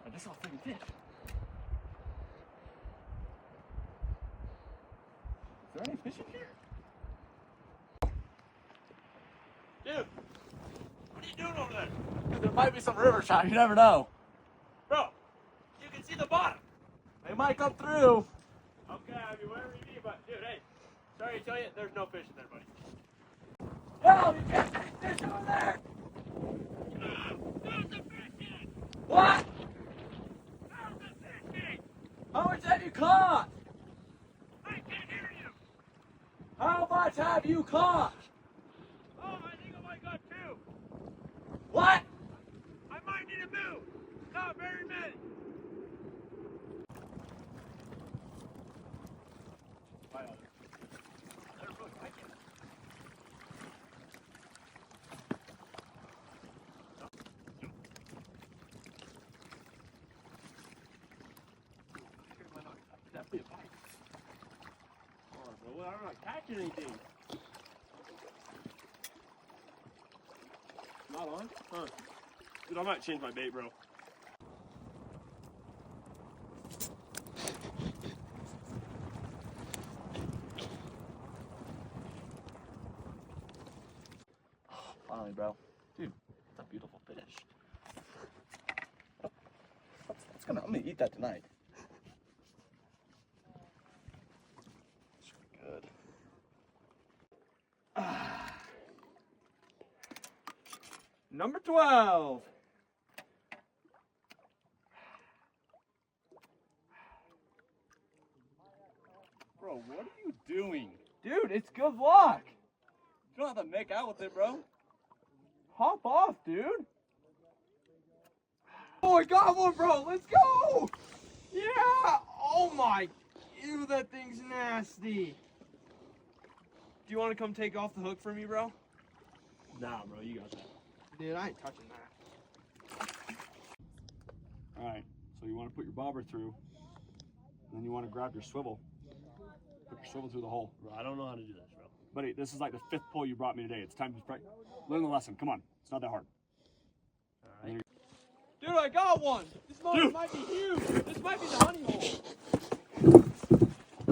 I just saw a freaking fish. Is there any fish in here? Dude, what are you doing over there? Dude, there might be some river trout. You never know. Bro, you can see the bottom. They might come through. Okay, I mean, whatever you need, but dude, hey, sorry to tell you, there's no fish in there, buddy. No, you can't see fish over there. There's a fish in. What? There's a fish in. How much have you caught? I can't hear you. How much have you caught? Oh, I think I might got 2. What? I might need to move. Not very many. I'm not catching anything. Not on? Huh. Dude, I might change my bait, bro. Oh, finally, bro. Dude, that's a beautiful fish. I'm gonna eat that tonight. Good. Number 12. Bro, what are you doing? Dude, it's good luck. You don't have to make out with it, bro. Hop off, dude. Oh, I got one, bro. Let's go. Yeah. Oh my. Ew, that thing's nasty. Do you want to come take off the hook for me, bro? Nah, bro, you got that. Dude, I ain't touching that. Alright, so you want to put your bobber through, and then you want to grab your swivel. Put your swivel through the hole. Bro, I don't know how to do this, bro. Buddy, this is like the 5th pull you brought me today. It's time to learn the lesson. Come on, it's not that hard. Alright. Dude, I got one! This motor might be huge! This might be the honey hole!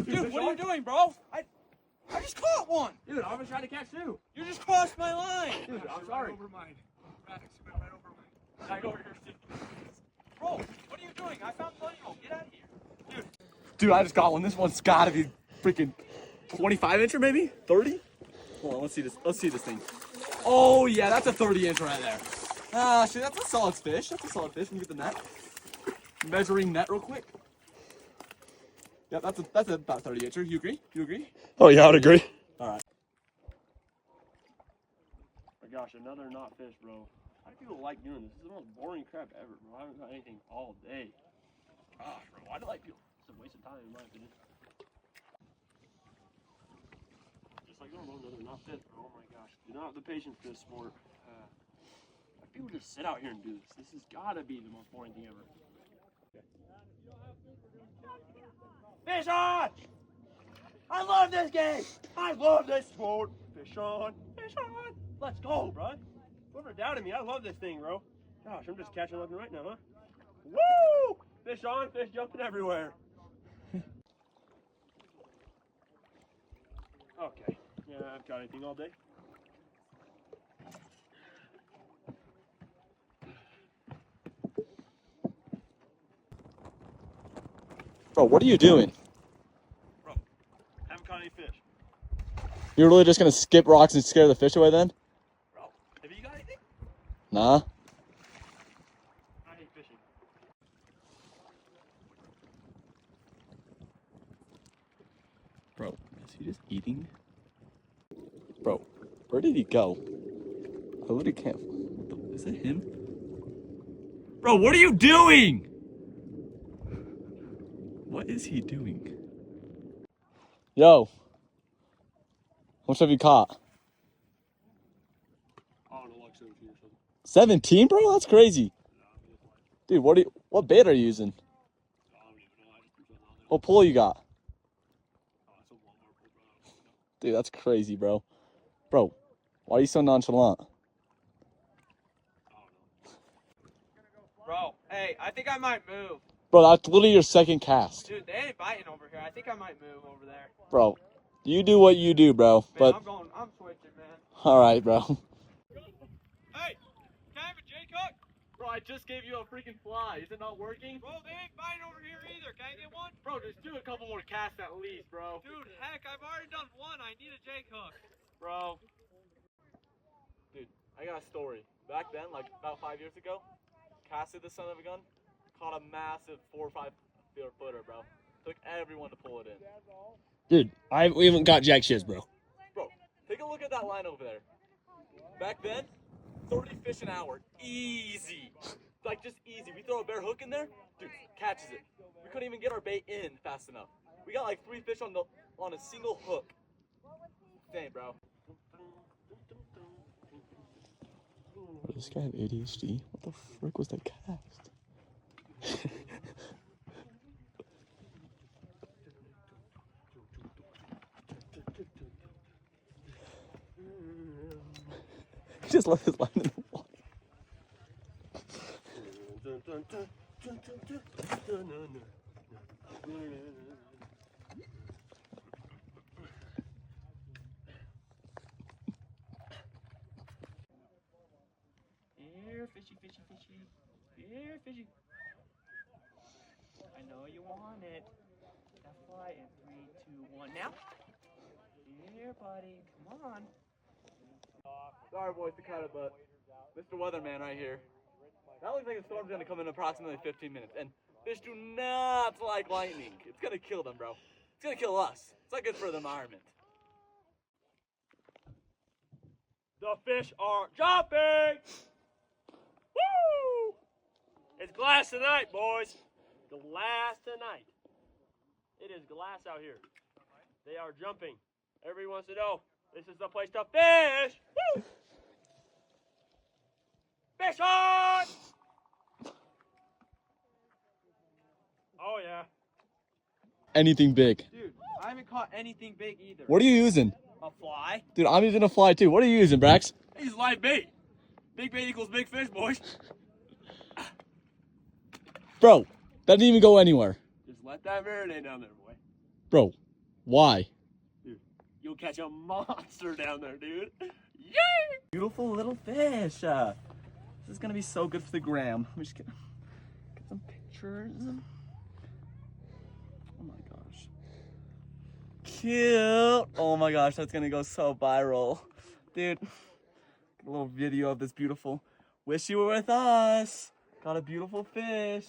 Dude, what are you doing, bro? I just caught one! Dude, I was trying to catch 2. You just crossed my line! Dude, I'm sorry. Over mine. Max, you went right over mine. I go over here, Steve. Bro, what are you doing? I found the honey hole. Get out of here. Dude, I just got one. This one's gotta be freaking 25-incher, maybe? 30? Hold on, let's see this. Let's see this thing. Oh yeah, that's a 30-inch right there. Shit, that's a solid fish. That's a solid fish. Let me get the net. Measuring net real quick. Yeah, that's about 30-incher. You agree? You agree? Oh, yeah, I would agree. All right. My gosh, another not fish, bro. How do people like doing this? This is the most boring crap ever, bro. I haven't got anything all day. Gosh, bro, why do I feel? It's a waste of time, in my opinion. Just like, another not fish, bro. Oh my gosh. Do not have the patience for this sport. People just sit out here and do this. This has got to be the most boring thing ever. Fish on! I love this game! I love this sport! Fish on! Fish on! Let's go, bro! Whoever doubted me, I love this thing, bro. Gosh, I'm just catching left and right now, huh? Woo! Fish on, fish jumping everywhere. Okay. Yeah, I've got anything all day. Bro, what are you doing? Bro, haven't caught any fish. You're really just gonna skip rocks and scare the fish away then? Bro, have you got anything? Nah. I hate fishing. Bro, is he just eating? Bro, where did he go? I literally can't. Is that him? Bro, what are you doing? What is he doing? Yo. How much have you caught? I don't know, like 17 or something. 17, bro? That's crazy. Dude, what bait are you using? I don't even know. I just threw something on there. What pull you got? Oh, it's a Walmart pull, bro. Dude, that's crazy, bro. Bro, why are you so nonchalant? I don't know. Bro, Hey, I think I might move. Bro, that's literally your second cast. Dude, they ain't biting over here. I think I might move over there. Bro, you do what you do, bro. Man, But, I'm switching, man. alright, bro. Hey, can I have a Jake hook? Bro, I just gave you a freaking fly. Is it not working? Bro, they ain't biting over here either. Can I get one? Bro, just do a couple more casts at least, bro. Dude, heck, I've already done one. I need a Jake hook. Bro. Dude, I got a story. Back then, like about 5 years ago, casted the son of a gun, caught a massive 4 or 5 footer, bro. Took everyone to pull it in. Dude, we haven't got jack shit, bro. Bro, take a look at that line over there. Back then, 30 fish an hour. Easy. Like, just easy. We throw a bare hook in there, dude, catches it. We couldn't even get our bait in fast enough. We got like 3 fish on a single hook. Dang, bro. Does this guy have ADHD? What the frick was that cast? He just left his line in the water. Here, fishy, fishy, fishy. Here, fishy. I know you want it. Now fly in 3, 2, 1. Now. Here, buddy. Come on. Sorry, boys, to cut it, but Mr. Weatherman right here. That looks like a storm's gonna come in approximately 15 minutes, and fish do not like lightning. It's gonna kill them, bro. It's gonna kill us. It's not good for the environment. The fish are jumping! Woo! It's glass tonight, boys. Glass tonight. It is glass out here. They are jumping. Everyone wants to know, this is the place to fish! Woo! Fish on! Oh, yeah. Anything big. Dude, I haven't caught anything big either. What are you using? A fly? Dude, I'm using a fly too. What are you using, Brax? I use live bait. Big bait equals big fish, boys. Bro, that didn't even go anywhere. Just let that marinate down there, boy. Bro, why? Dude, you'll catch a monster down there, dude. Yay! Beautiful little fish. This is gonna be so good for the gram. Let me just get some pictures. Oh my gosh. Cute. Oh my gosh, that's gonna go so viral. Dude, get a little video of this beautiful. Wish you were with us. Got a beautiful fish.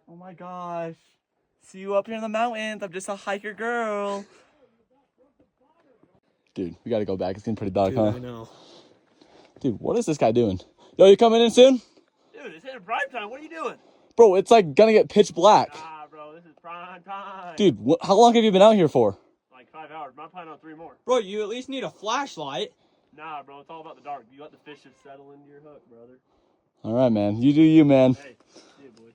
Oh my gosh. See you up here in the mountains. I'm just a hiker girl. Dude, we gotta go back. It's getting pretty dark, huh? I know. Dude, what is this guy doing? Yo, you coming in soon? Dude, it's hitting prime time. What are you doing? Bro, it's like gonna get pitch black. Ah, bro, this is prime time. Dude, how long have you been out here for? Like 5 hours. I'm planning on 3 more. Bro, you at least need a flashlight. Nah, bro, it's all about the dark. You let the fish just settle into your hook, brother. All right, man. You do you, man. Hey, see ya, boy.